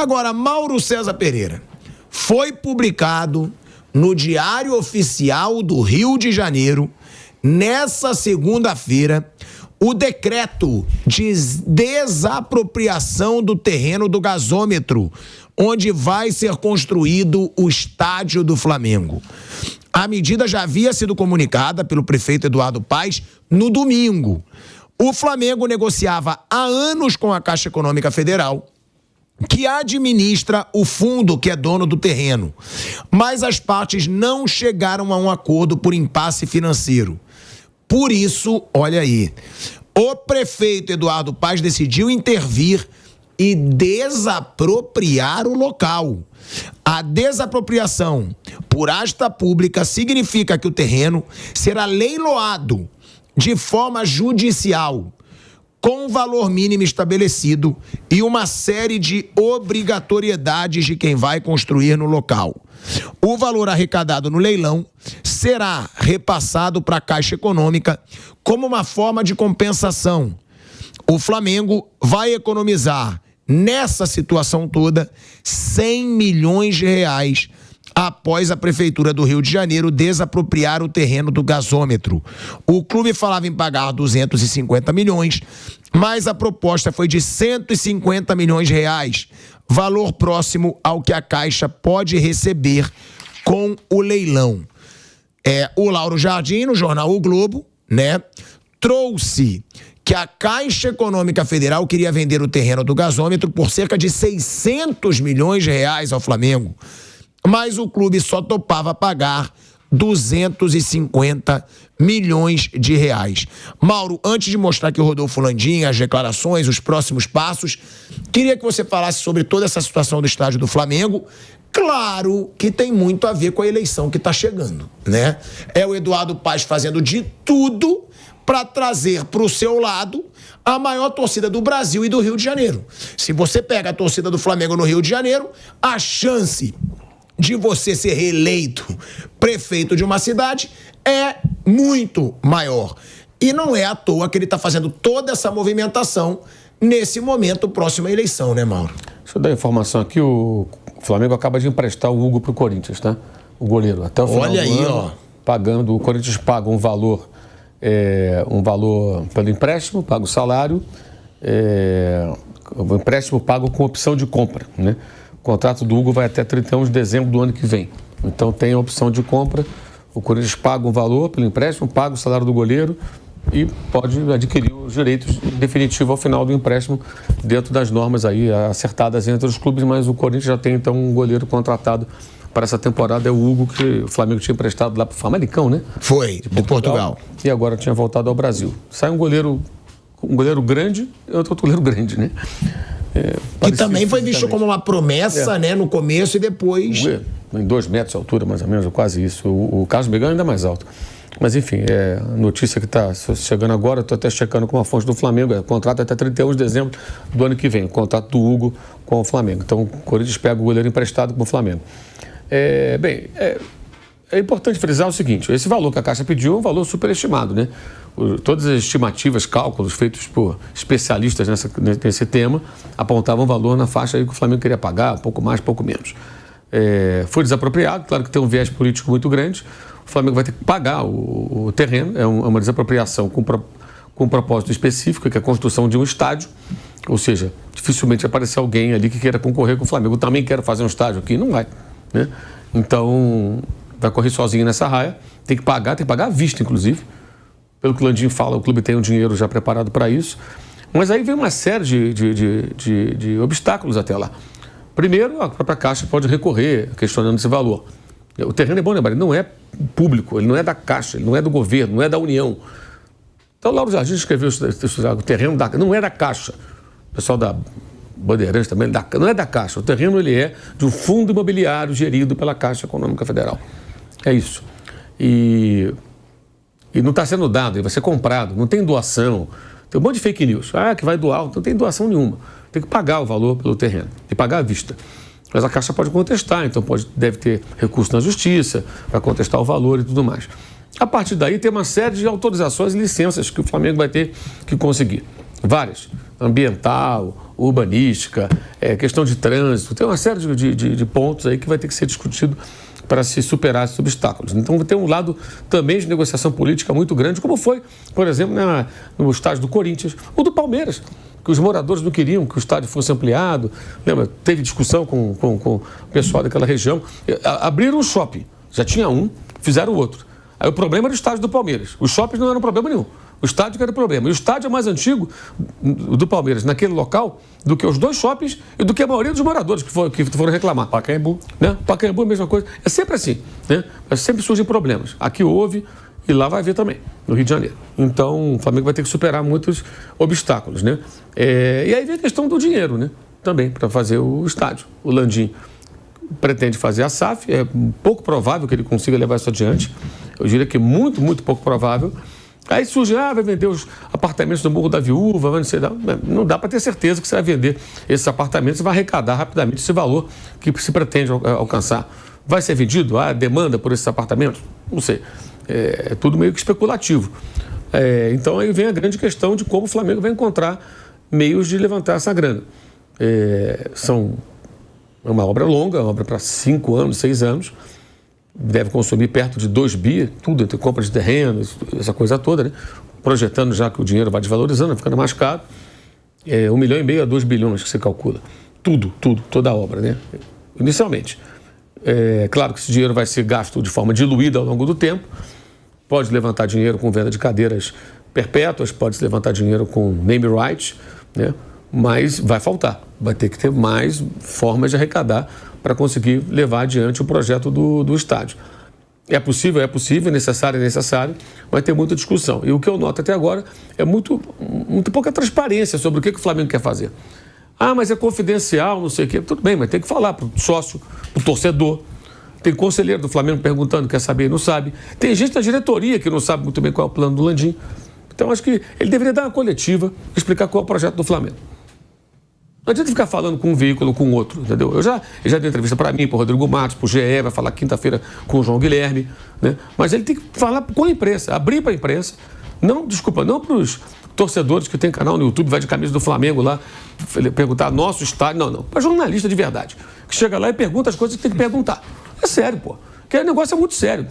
Agora, Mauro César Pereira, foi publicado no Diário Oficial do Rio de Janeiro, nessa segunda-feira, o decreto de desapropriação do terreno do gasômetro, onde vai ser construído o estádio do Flamengo. A medida já havia sido comunicada pelo prefeito Eduardo Paes no domingo. O Flamengo negociava há anos com a Caixa Econômica Federal, que administra o fundo que é dono do terreno. Mas as partes não chegaram a um acordo por impasse financeiro. Por isso, olha aí, o prefeito Eduardo Paes decidiu intervir e desapropriar o local. A desapropriação por asta pública significa que o terreno será leiloado de forma judicial, com valor mínimo estabelecido e uma série de obrigatoriedades de quem vai construir no local. O valor arrecadado no leilão será repassado para a Caixa Econômica como uma forma de compensação. O Flamengo vai economizar, nessa situação toda, 100 milhões de reais após a Prefeitura do Rio de Janeiro desapropriar o terreno do gasômetro. O clube falava em pagar 250 milhões, mas a proposta foi de 150 milhões de reais, valor próximo ao que a Caixa pode receber com o leilão. O Lauro Jardim, no jornal O Globo, trouxe que a Caixa Econômica Federal queria vender o terreno do gasômetro por cerca de 600 milhões de reais ao Flamengo, mas o clube só topava pagar 250 milhões de reais. Mauro, antes de mostrar aqui o Rodolfo Landim, as declarações, os próximos passos, queria que você falasse sobre toda essa situação do estádio do Flamengo. Claro que tem muito a ver com a eleição que está chegando, É o Eduardo Paes fazendo de tudo para trazer para o seu lado a maior torcida do Brasil e do Rio de Janeiro. Se você pega a torcida do Flamengo no Rio de Janeiro, a chance de você ser reeleito prefeito de uma cidade é muito maior. E não é à toa que ele está fazendo toda essa movimentação nesse momento próximo à eleição, Mauro? Deixa eu dar informação aqui, o Flamengo acaba de emprestar o Hugo para o Corinthians, O goleiro. Até o final Olha do aí, ano, pagando, o Corinthians paga um valor pelo empréstimo, paga o salário, o empréstimo pago com opção de compra, O contrato do Hugo vai até 31 de dezembro do ano que vem. Então tem a opção de compra, o Corinthians paga um valor pelo empréstimo, paga o salário do goleiro e pode adquirir os direitos definitivos ao final do empréstimo dentro das normas aí acertadas entre os clubes, mas o Corinthians já tem então um goleiro contratado para essa temporada, é o Hugo, que o Flamengo tinha emprestado lá para o Famalicão, Foi, de Portugal. E agora tinha voltado ao Brasil. Sai um goleiro grande e outro goleiro grande, Que também foi visto como uma promessa, no começo e depois... Em 2 metros de altura, mais ou menos, quase isso. O Carlos Megão ainda é mais alto. Mas, enfim, a notícia que está chegando agora, estou até checando com uma fonte do Flamengo, o contrato é até 31 de dezembro do ano que vem, o contrato do Hugo com o Flamengo. Então, o Corinthians pega o goleiro emprestado com o Flamengo. É importante frisar o seguinte, esse valor que a Caixa pediu é um valor superestimado, Todas as estimativas, cálculos feitos por especialistas nesse tema apontavam um valor na faixa aí que o Flamengo queria pagar, pouco mais, pouco menos. Foi desapropriado, claro que tem um viés político muito grande, o Flamengo vai ter que pagar o terreno, é uma desapropriação com um propósito específico, que é a construção de um estádio, ou seja, dificilmente vai aparecer alguém ali que queira concorrer com o Flamengo. Eu também quero fazer um estádio aqui, não vai, Então, vai correr sozinho nessa raia, tem que pagar à vista, inclusive. Pelo que o Landim fala, o clube tem um dinheiro já preparado para isso. Mas aí vem uma série de obstáculos até lá. Primeiro, a própria Caixa pode recorrer questionando esse valor. O terreno é bom lembrar, ele não é público, ele não é da Caixa, ele não é do governo, não é da União. Então, o Lauro Jardim escreveu o terreno não é da Caixa. O pessoal da Bandeirantes também, não é da Caixa. O terreno ele é de um fundo imobiliário gerido pela Caixa Econômica Federal. É isso. E não está sendo dado, ele vai ser comprado, não tem doação. Tem um monte de fake news. Que vai doar, não tem doação nenhuma. Tem que pagar o valor pelo terreno, e pagar à vista. Mas a Caixa pode contestar, então deve ter recurso na Justiça para contestar o valor e tudo mais. A partir daí tem uma série de autorizações e licenças que o Flamengo vai ter que conseguir. várias. Ambiental, urbanística, questão de trânsito. Tem uma série de pontos aí que vai ter que ser discutido para se superar esses obstáculos. Então, tem um lado também de negociação política muito grande, como foi, por exemplo, no estádio do Corinthians, ou do Palmeiras, que os moradores não queriam que o estádio fosse ampliado. Lembra? Teve discussão com o pessoal daquela região. Abriram um shopping, já tinha um, fizeram outro. Aí o problema era o estádio do Palmeiras. Os shoppings não eram problema nenhum. O estádio que era o problema. E o estádio é mais antigo do Palmeiras, naquele local, do que os 2 shoppings e do que a maioria dos moradores que foram reclamar. Pacaembu. Né? Pacaembu, a mesma coisa. É sempre assim, né? Sempre surgem problemas. Aqui houve e lá vai haver também, no Rio de Janeiro. Então, o Flamengo vai ter que superar muitos obstáculos, né? E aí vem a questão do dinheiro, né? Também, para fazer o estádio. O Landim pretende fazer a SAF, é pouco provável que ele consiga levar isso adiante. Eu diria que muito, muito pouco provável. Aí surge, vai vender os apartamentos do Morro da Viúva, não dá para ter certeza que você vai vender esses apartamentos e vai arrecadar rapidamente esse valor que se pretende alcançar. Vai ser vendido? Há demanda por esses apartamentos? Não sei. É tudo meio que especulativo. Então aí vem a grande questão de como o Flamengo vai encontrar meios de levantar essa grana. É uma obra longa, uma obra para 5 anos, 6 anos. Deve consumir perto de 2 bi, tudo entre compra de terrenos, essa coisa toda, né? Projetando já que o dinheiro vai desvalorizando, vai ficando mais caro. 1,5 milhão a 2 bilhões que você calcula. Tudo, toda a obra, né? Inicialmente. Claro que esse dinheiro vai ser gasto de forma diluída ao longo do tempo. Pode levantar dinheiro com venda de cadeiras perpétuas, pode se levantar dinheiro com name rights, né? Mas vai faltar. Vai ter que ter mais formas de arrecadar para conseguir levar adiante o projeto do estádio. É possível, é necessário, mas tem muita discussão. E o que eu noto até agora é muito pouca transparência sobre o que o Flamengo quer fazer. Mas é confidencial, não sei o quê. Tudo bem, mas tem que falar para o sócio, para o torcedor. Tem conselheiro do Flamengo perguntando, quer saber, não sabe. Tem gente da diretoria que não sabe muito bem qual é o plano do Landim. Então, acho que ele deveria dar uma coletiva, explicar qual é o projeto do Flamengo. Não adianta ficar falando com um veículo, com outro, entendeu? Eu já dei entrevista para mim, para o Rodrigo Matos, para o GE, vai falar quinta-feira com o João Guilherme, né? Mas ele tem que falar com a imprensa, abrir para a imprensa. Não para os torcedores que tem canal no YouTube, vai de camisa do Flamengo lá, perguntar nosso estádio. Não. Para jornalista de verdade, que chega lá e pergunta as coisas que tem que perguntar. É sério, pô. Porque o negócio é muito sério.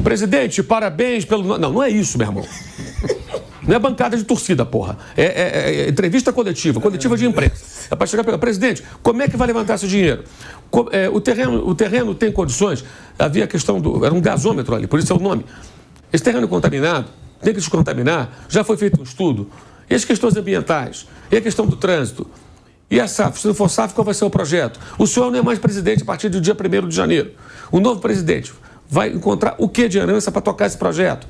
Presidente, parabéns pelo... Não é isso, meu irmão. Não é bancada de torcida, porra. É entrevista coletiva de imprensa. É para chegar e pegar, presidente, como é que vai levantar esse dinheiro? O terreno tem condições? Havia a questão era um gasômetro ali, por isso é o nome. Esse terreno contaminado, tem que descontaminar, já foi feito um estudo. E as questões ambientais? E a questão do trânsito? E a SAF? Se não for SAF, qual vai ser o projeto? O senhor não é mais presidente a partir do dia 1º de janeiro. O novo presidente vai encontrar o que de herança para tocar esse projeto?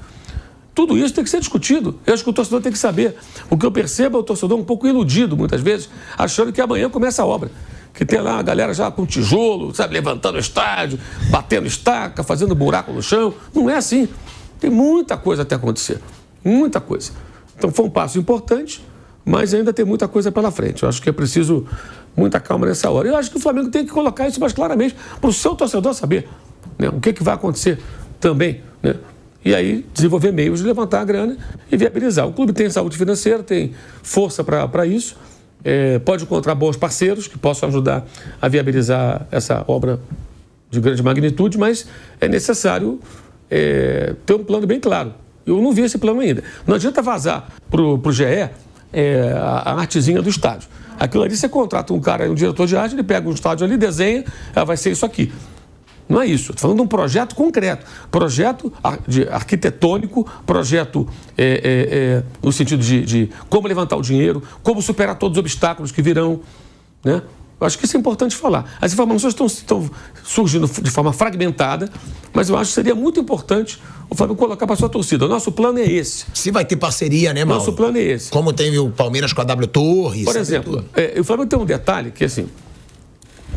Tudo isso tem que ser discutido. Eu acho que o torcedor tem que saber. O que eu percebo é o torcedor um pouco iludido, muitas vezes, achando que amanhã começa a obra. Que tem lá a galera já com tijolo, sabe, levantando o estádio, batendo estaca, fazendo buraco no chão. Não é assim. Tem muita coisa até acontecer. Muita coisa. Então foi um passo importante, mas ainda tem muita coisa pela frente. Eu acho que é preciso muita calma nessa hora. Eu acho que o Flamengo tem que colocar isso mais claramente para o seu torcedor saber, né, o que vai acontecer também, né? E aí desenvolver meios de levantar a grana e viabilizar. O clube tem saúde financeira, tem força para isso, pode encontrar bons parceiros que possam ajudar a viabilizar essa obra de grande magnitude, mas é necessário ter um plano bem claro. Eu não vi esse plano ainda. Não adianta vazar para o GE a artezinha do estádio. Aquilo ali você contrata um cara, um diretor de arte, ele pega um estádio ali, desenha, vai ser isso aqui. Não é isso. Estou falando de um projeto concreto. Projeto arquitetônico, projeto no sentido de como levantar o dinheiro, como superar todos os obstáculos que virão, né? Eu acho que isso é importante falar. As informações estão surgindo de forma fragmentada, mas eu acho que seria muito importante o Flamengo colocar para a sua torcida. O nosso plano é esse. Se vai ter parceria, né, Mauro? Nosso plano é esse. Como tem o Palmeiras com a W Torres. Por exemplo, o Flamengo tem um detalhe que, assim,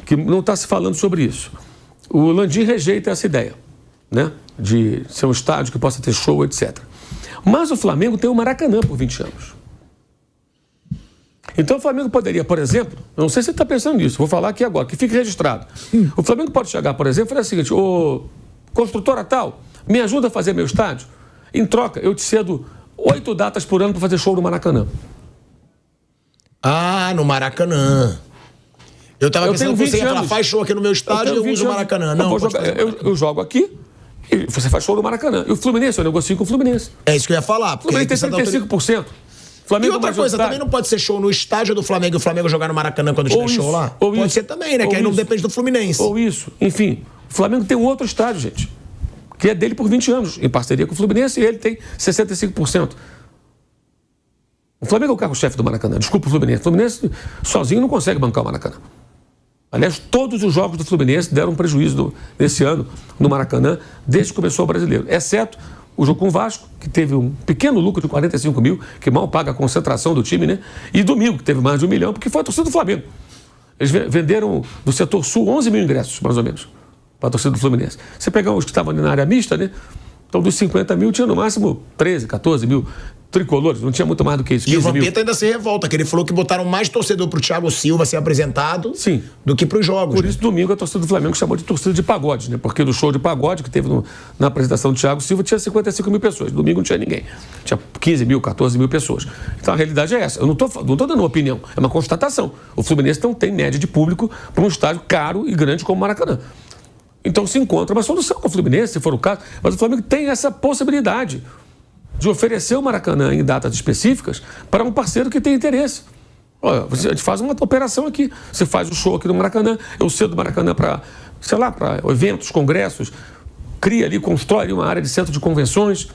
que não está se falando sobre isso. O Landim rejeita essa ideia, né, de ser um estádio que possa ter show, etc. Mas o Flamengo tem o Maracanã por 20 anos. Então o Flamengo poderia, por exemplo, não sei se você está pensando nisso, vou falar aqui agora, que fique registrado. O Flamengo pode chegar, por exemplo, e falar o seguinte: ô construtora tal, me ajuda a fazer meu estádio? Em troca, eu te cedo 8 datas por ano para fazer show no Maracanã. Ah, no Maracanã. Eu tava pensando que você ia falar, faz show aqui no meu estádio e eu uso o Maracanã. Não, eu jogo aqui e você faz show no Maracanã. E o Fluminense, eu negocio com o Fluminense. É isso que eu ia falar. O Fluminense tem 35%. Flamengo e outra coisa, também não pode ser show no estádio do Flamengo e o Flamengo jogar no Maracanã quando tiver show lá? Pode ser também, né? Que aí não depende do Fluminense. Ou isso. Enfim, o Flamengo tem um outro estádio, gente, que é dele por 20 anos, em parceria com o Fluminense, e ele tem 65%. O Flamengo é o carro-chefe do Maracanã. Desculpa o Fluminense. O Fluminense sozinho não consegue bancar o Maracanã. Aliás, todos os jogos do Fluminense deram um prejuízo nesse ano no Maracanã, desde que começou o Brasileiro. Exceto o jogo com o Vasco, que teve um pequeno lucro de 45 mil, que mal paga a concentração do time, né? E domingo, que teve mais de 1 milhão, porque foi a torcida do Flamengo. Eles venderam do setor sul 11 mil ingressos, mais ou menos, para a torcida do Fluminense. Você pegar os que estavam ali na área mista, né? Então, dos 50 mil, tinha no máximo 13, 14 mil tricolores, não tinha muito mais do que isso. E o Vampeta ainda se revolta, que ele falou que botaram mais torcedor pro Thiago Silva ser apresentado do que pros jogos. Por isso, domingo, a torcida do Flamengo chamou de torcida de pagode, né? Porque no show de pagode que teve na apresentação do Thiago Silva tinha 55 mil pessoas. Domingo não tinha ninguém. Tinha 15 mil, 14 mil pessoas. Então a realidade é essa. Eu não tô dando uma opinião, é uma constatação. O Fluminense não tem média de público para um estádio caro e grande como o Maracanã. Então se encontra uma solução com o Fluminense, se for o caso. Mas o Flamengo tem essa possibilidade de oferecer o Maracanã em datas específicas para um parceiro que tem interesse. Olha, a gente faz uma operação aqui. Você faz o show aqui no Maracanã, eu cedo o Maracanã para, sei lá, para eventos, congressos, cria ali, constrói ali uma área de centro de convenções.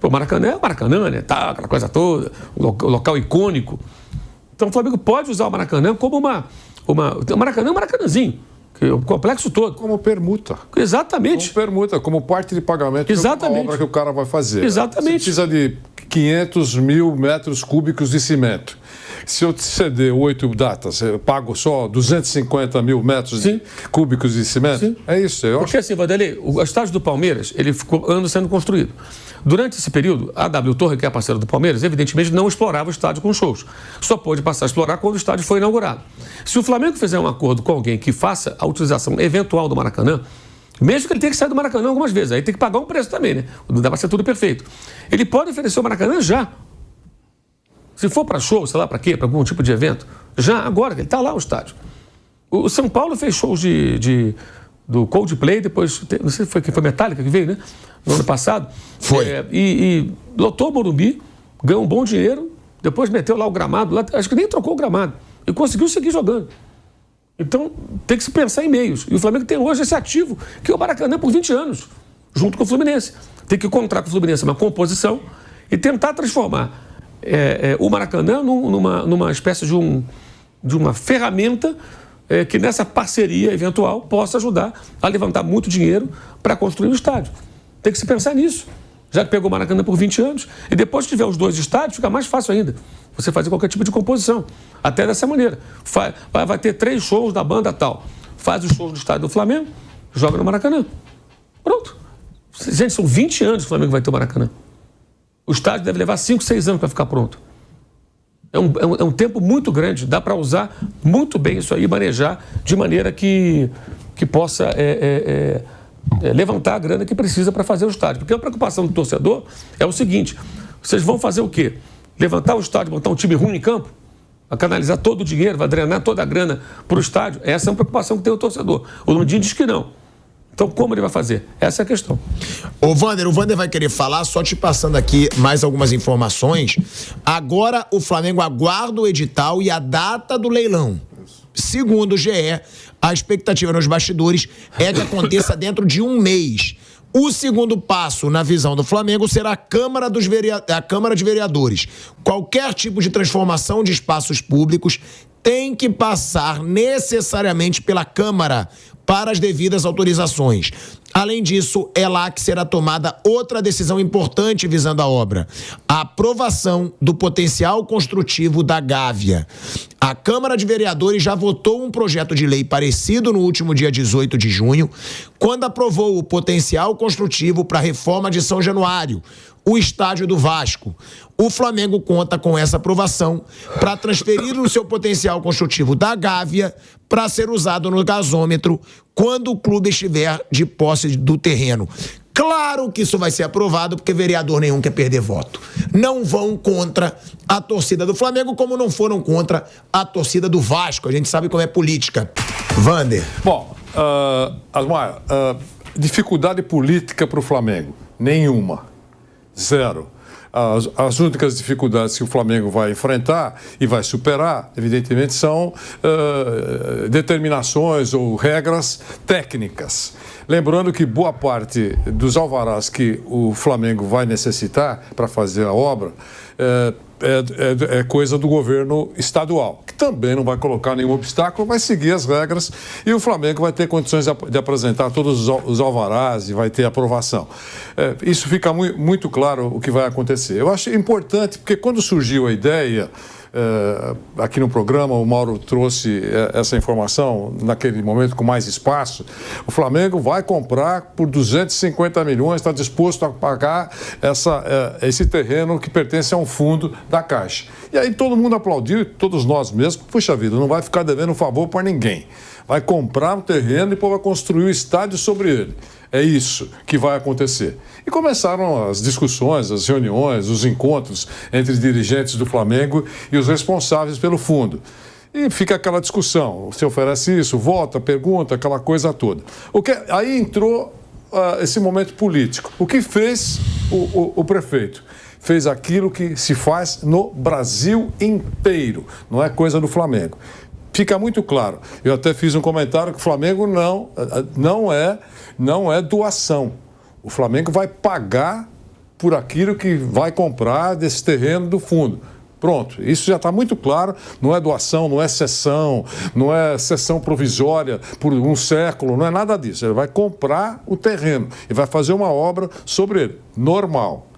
O Maracanã é o Maracanã, né? Tá, aquela coisa toda, o local icônico. Então o Flamengo pode usar o Maracanã como o Maracanã é um Maracanãzinho. O complexo todo. Como permuta. Exatamente. Como permuta, como parte de pagamento de uma obra que o cara vai fazer. Exatamente. Você precisa de 500 mil metros cúbicos de cimento. Se eu te ceder 8 datas, eu pago só 250 mil metros cúbicos de cimento? Sim. É isso. Porque assim, Vanderlei, o estádio do Palmeiras, ele ficou anos sendo construído. Durante esse período, a W Torre, que é a parceira do Palmeiras, evidentemente não explorava o estádio com shows. Só pôde passar a explorar quando o estádio foi inaugurado. Se o Flamengo fizer um acordo com alguém que faça a utilização eventual do Maracanã, mesmo que ele tenha que sair do Maracanã algumas vezes, aí tem que pagar um preço também, né? Não dá para ser tudo perfeito. Ele pode oferecer o Maracanã já. Se for para show, sei lá para quê, para algum tipo de evento, já agora, que ele está lá o estádio. O São Paulo fez shows do Coldplay, depois, não sei se foi Metallica que veio, né? No ano passado. Foi. E lotou o Morumbi, ganhou um bom dinheiro, depois meteu lá o gramado, lá, acho que nem trocou o gramado, e conseguiu seguir jogando. Então, tem que se pensar em meios. E o Flamengo tem hoje esse ativo, que é o Maracanã por 20 anos, junto com o Fluminense. Tem que encontrar com o Fluminense uma composição e tentar transformar o Maracanã numa espécie de uma ferramenta que nessa parceria eventual possa ajudar a levantar muito dinheiro para construir o estádio. Tem que se pensar nisso. Já que pegou o Maracanã por 20 anos, e depois que tiver os dois estádios, fica mais fácil ainda você fazer qualquer tipo de composição. Até dessa maneira. Vai ter 3 shows da banda tal. Faz os shows do estádio do Flamengo, joga no Maracanã. Pronto. Gente, são 20 anos que o Flamengo vai ter o Maracanã. O estádio deve levar 5, 6 anos para ficar pronto. É um tempo muito grande. Dá para usar muito bem isso aí, manejar de maneira que possa levantar a grana que precisa para fazer o estádio. Porque a preocupação do torcedor é o seguinte: vocês vão fazer o quê? Levantar o estádio, botar um time ruim em campo? Vai canalizar todo o dinheiro, vai drenar toda a grana para o estádio? Essa é uma preocupação que tem o torcedor. O Landim diz que não. Então, como ele vai fazer? Essa é a questão. O Vander vai querer falar, só te passando aqui mais algumas informações. Agora, o Flamengo aguarda o edital e a data do leilão. Segundo o GE, a expectativa nos bastidores é que aconteça dentro de 1 mês. O segundo passo, na visão do Flamengo, será a Câmara de Vereadores. Qualquer tipo de transformação de espaços públicos tem que passar necessariamente pela Câmara para as devidas autorizações. Além disso, é lá que será tomada outra decisão importante visando a obra: a aprovação do potencial construtivo da Gávea. A Câmara de Vereadores já votou um projeto de lei parecido no último dia 18 de junho, quando aprovou o potencial construtivo para a reforma de São Januário, o estádio do Vasco. O Flamengo conta com essa aprovação para transferir o seu potencial construtivo da Gávea para ser usado no gasômetro quando o clube estiver de posse do terreno. Claro que isso vai ser aprovado, porque vereador nenhum quer perder voto. Não vão contra a torcida do Flamengo, como não foram contra a torcida do Vasco. A gente sabe como é política. Vander. Bom, Asmar, dificuldade política para o Flamengo? Nenhuma. Zero. As únicas dificuldades que o Flamengo vai enfrentar e vai superar, evidentemente, são determinações ou regras técnicas. Lembrando que boa parte dos alvarás que o Flamengo vai necessitar para fazer a obra é coisa do governo estadual, que também não vai colocar nenhum obstáculo, vai seguir as regras e o Flamengo vai ter condições de apresentar todos os alvarás e vai ter aprovação. Isso fica muito claro o que vai acontecer. Eu acho importante, porque quando surgiu a ideia, aqui no programa, o Mauro trouxe essa informação naquele momento com mais espaço. O Flamengo vai comprar por 250 milhões, está disposto a pagar esse terreno que pertence a um fundo da Caixa. E aí todo mundo aplaudiu, todos nós mesmos, puxa vida, não vai ficar devendo um favor para ninguém. Vai comprar um terreno e depois vai construir um estádio sobre ele. É isso que vai acontecer. E começaram as discussões, as reuniões, os encontros entre dirigentes do Flamengo e os responsáveis pelo fundo. E fica aquela discussão, você oferece isso, vota, pergunta, aquela coisa toda. Aí entrou esse momento político. O que fez o prefeito? Fez aquilo que se faz no Brasil inteiro, não é coisa do Flamengo. Fica muito claro. Eu até fiz um comentário que o Flamengo não é doação. O Flamengo vai pagar por aquilo que vai comprar desse terreno do fundo. Pronto, isso já está muito claro, não é doação, não é cessão, não é cessão provisória por um século, não é nada disso. Ele vai comprar o terreno e vai fazer uma obra sobre ele, normal.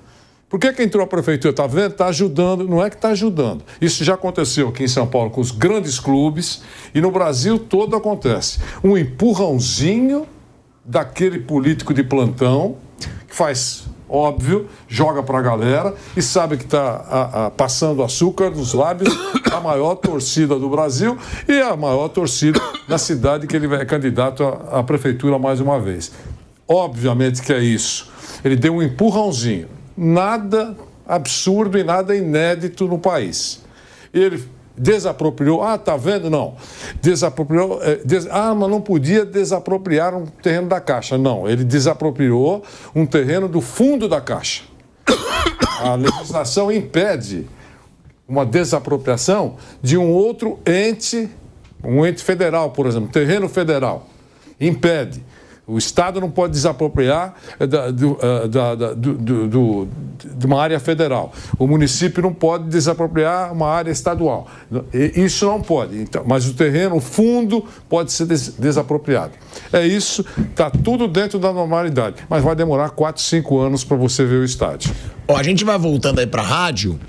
Por que entrou a prefeitura? Está vendo? Está ajudando. Não é que está ajudando. Isso já aconteceu aqui em São Paulo com os grandes clubes e no Brasil todo acontece. Um empurrãozinho daquele político de plantão que faz, óbvio, joga para a galera e sabe que está passando açúcar nos lábios a maior torcida do Brasil e a maior torcida na cidade que ele é candidato à prefeitura mais uma vez. Obviamente que é isso. Ele deu um empurrãozinho. Nada absurdo e nada inédito no país. Ele desapropriou, tá vendo? Não. Desapropriou, mas não podia desapropriar um terreno da Caixa. Não, ele desapropriou um terreno do fundo da Caixa. A legislação impede uma desapropriação de um outro ente, um ente federal, por exemplo, terreno federal. Impede. O Estado não pode desapropriar de uma área federal. O município não pode desapropriar uma área estadual. Isso não pode. Então, mas o terreno, o fundo, pode ser desapropriado. É isso, está tudo dentro da normalidade. Mas vai demorar 4, 5 anos para você ver o estádio. A gente vai voltando aí para a rádio.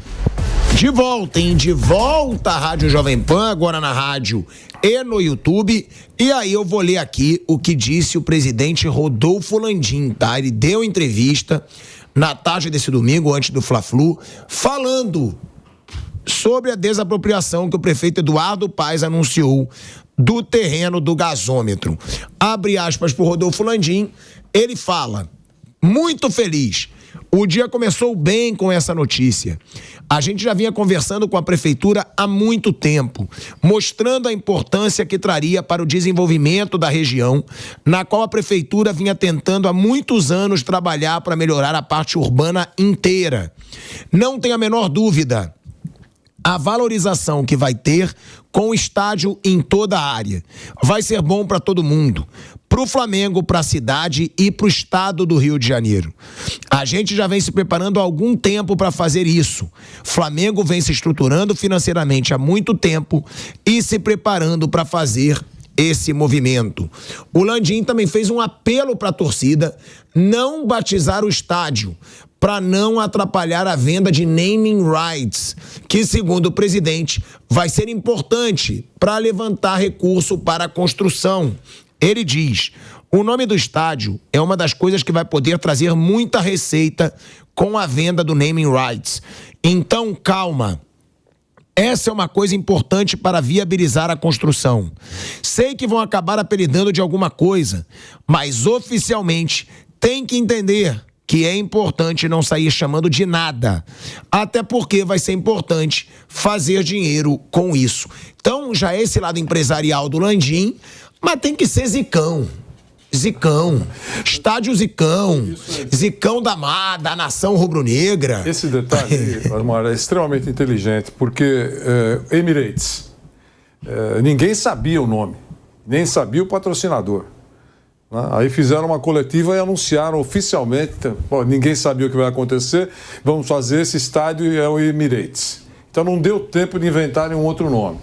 De volta, hein? De volta à Rádio Jovem Pan, agora na rádio e no YouTube. E aí eu vou ler aqui o que disse o presidente Rodolfo Landim, tá? Ele deu entrevista na tarde desse domingo, antes do Fla-Flu, falando sobre a desapropriação que o prefeito Eduardo Paes anunciou do terreno do gasômetro. Abre aspas pro Rodolfo Landim, ele fala: muito feliz. O dia começou bem com essa notícia. A gente já vinha conversando com a prefeitura há muito tempo, mostrando a importância que traria para o desenvolvimento da região, na qual a prefeitura vinha tentando há muitos anos trabalhar para melhorar a parte urbana inteira. Não tem a menor dúvida, a valorização que vai ter com o estádio em toda a área vai ser bom para todo mundo, para o Flamengo, para a cidade e para o estado do Rio de Janeiro. A gente já vem se preparando há algum tempo para fazer isso. Flamengo vem se estruturando financeiramente há muito tempo e se preparando para fazer esse movimento. O Landim também fez um apelo para a torcida não batizar o estádio, para não atrapalhar a venda de naming rights, que, segundo o presidente, vai ser importante para levantar recurso para a construção. Ele diz: o nome do estádio é uma das coisas que vai poder trazer muita receita com a venda do naming rights. Então, calma. Essa é uma coisa importante para viabilizar a construção. Sei que vão acabar apelidando de alguma coisa, mas oficialmente tem que entender que é importante não sair chamando de nada, até porque vai ser importante fazer dinheiro com isso. Então, já esse lado empresarial do Landim, mas tem que ser Zicão. Estádio Zicão da nação rubro-negra. Esse detalhe, Osmar, é extremamente inteligente, porque Emirates, ninguém sabia o nome, nem sabia o patrocinador. Né? Aí fizeram uma coletiva e anunciaram oficialmente, ninguém sabia o que vai acontecer, vamos fazer esse estádio e é o Emirates. Então não deu tempo de inventarem um outro nome.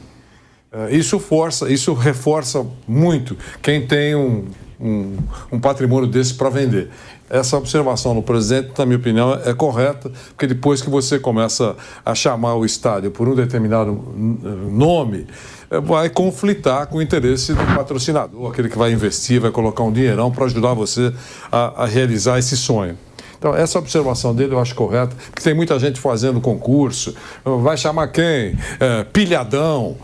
Isso reforça muito quem tem um patrimônio desse para vender. Essa observação do presidente, na minha opinião, é correta, porque depois que você começa a chamar o estádio por um determinado nome, vai conflitar com o interesse do patrocinador, aquele que vai investir, vai colocar um dinheirão para ajudar você a realizar esse sonho. Então, essa observação dele eu acho correta, porque tem muita gente fazendo concurso, vai chamar quem? Pilhadão,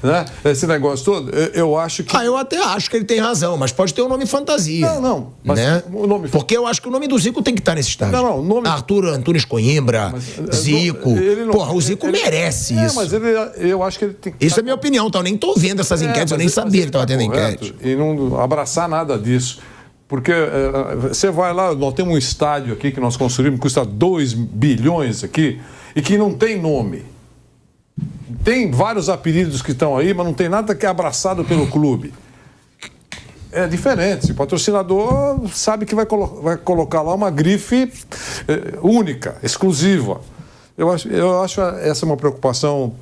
né? Esse negócio todo, eu acho que... eu até acho que ele tem razão, mas pode ter um nome fantasia. Não, mas né? o nome... Porque eu acho que o nome do Zico tem que estar nesse estádio. Não, o nome... Arthur Antunes Coimbra, Zico. O Zico merece isso. Mas eu acho que ele tem que... Isso é minha opinião, então eu nem tô vendo essas enquetes, eu nem sabia que estava tendo enquete. E não abraçar nada disso. Porque você vai lá, nós temos um estádio aqui que nós construímos, custa 2 bilhões aqui, e que não tem nome. Tem vários apelidos que estão aí, mas não tem nada que é abraçado pelo clube. É diferente. O patrocinador sabe que vai colocar lá uma grife única, exclusiva. Eu acho essa uma preocupação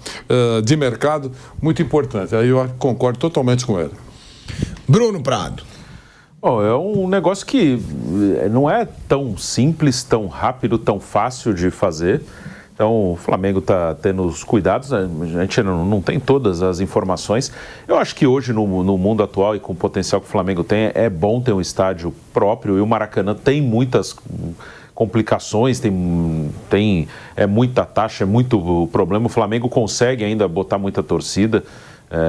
de mercado muito importante. Aí eu concordo totalmente com ele. Bruno Prado. Bom, é um negócio que não é tão simples, tão rápido, tão fácil de fazer. Então, o Flamengo está tendo os cuidados, né? A gente não tem todas as informações. Eu acho que hoje, no mundo atual e com o potencial que o Flamengo tem, é bom ter um estádio próprio. E o Maracanã tem muitas complicações, tem muita taxa, é muito problema. O Flamengo consegue ainda botar muita torcida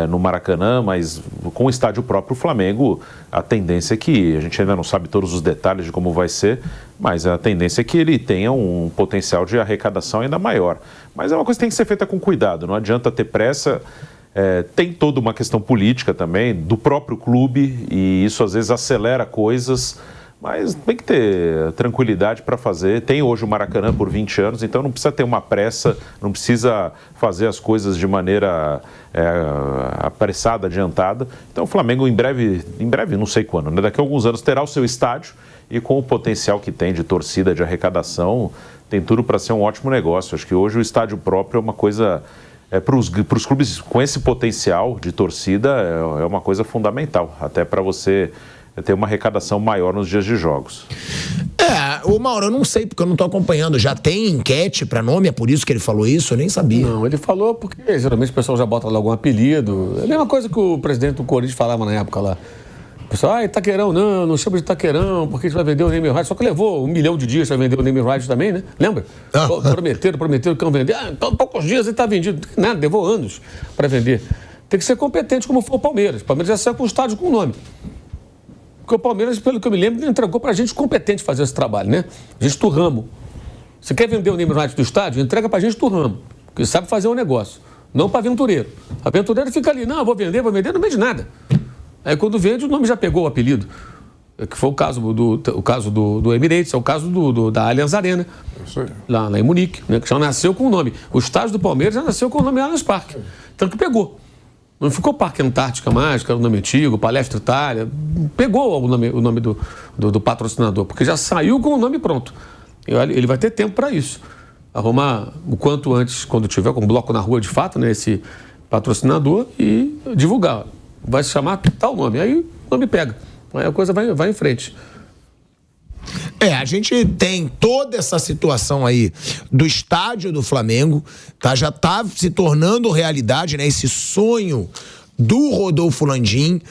no Maracanã, mas com o estádio próprio, o Flamengo, a tendência é que, a gente ainda não sabe todos os detalhes de como vai ser, mas a tendência é que ele tenha um potencial de arrecadação ainda maior. Mas é uma coisa que tem que ser feita com cuidado, não adianta ter pressa. Tem toda uma questão política também, do próprio clube, e isso às vezes acelera coisas, mas tem que ter tranquilidade para fazer. Tem hoje o Maracanã por 20 anos, então não precisa ter uma pressa, não precisa fazer as coisas de maneira apressada, adiantada. Então o Flamengo em breve, não sei quando, né? Daqui a alguns anos terá o seu estádio e com o potencial que tem de torcida, de arrecadação, tem tudo para ser um ótimo negócio. Acho que hoje o estádio próprio é uma coisa... para os clubes com esse potencial de torcida é uma coisa fundamental, até para você ter uma arrecadação maior nos dias de jogos. O Mauro, eu não sei porque eu não estou acompanhando. Já tem enquete para nome? É por isso que ele falou isso? Eu nem sabia. Não, ele falou porque geralmente o pessoal já bota lá algum apelido. É a mesma coisa que o presidente do Corinthians falava na época lá. O pessoal, Itaquerão, não chama de Itaquerão, porque a gente vai vender o name rights. Só que levou 1 milhão de dias para vender o name rights também, né? Lembra? Prometeram que iam vender. Então, poucos dias ele está vendido. Nada, levou anos para vender. Tem que ser competente como foi o Palmeiras. O Palmeiras já saiu com o estádio com o nome. Porque o Palmeiras, pelo que eu me lembro, entregou pra gente competente fazer esse trabalho, né? Gente do ramo. Você quer vender o name rights do estádio? Entrega pra gente do ramo, que sabe fazer um negócio. Não pra aventureiro. Aventureiro fica ali, não, vou vender, não vende nada. Aí quando vende, o nome já pegou o apelido. Que foi o caso do Emirates, é o caso da Allianz Arena, lá em Munique, né? Que já nasceu com o nome. O estádio do Palmeiras já nasceu com o nome Allianz Parque. Tanto que pegou. Não ficou Parque Antártica mais, que era o nome antigo, Palestra Itália. Pegou o nome do patrocinador, porque já saiu com o nome pronto. Ele vai ter tempo para isso. Arrumar o quanto antes, quando tiver com um bloco na rua de fato, né, esse patrocinador, e divulgar. Vai se chamar tal nome. Aí o nome pega. Aí a coisa vai em frente. A gente tem toda essa situação aí do estádio do Flamengo, tá? Já tá se tornando realidade, né? Esse sonho do Rodolfo Landim.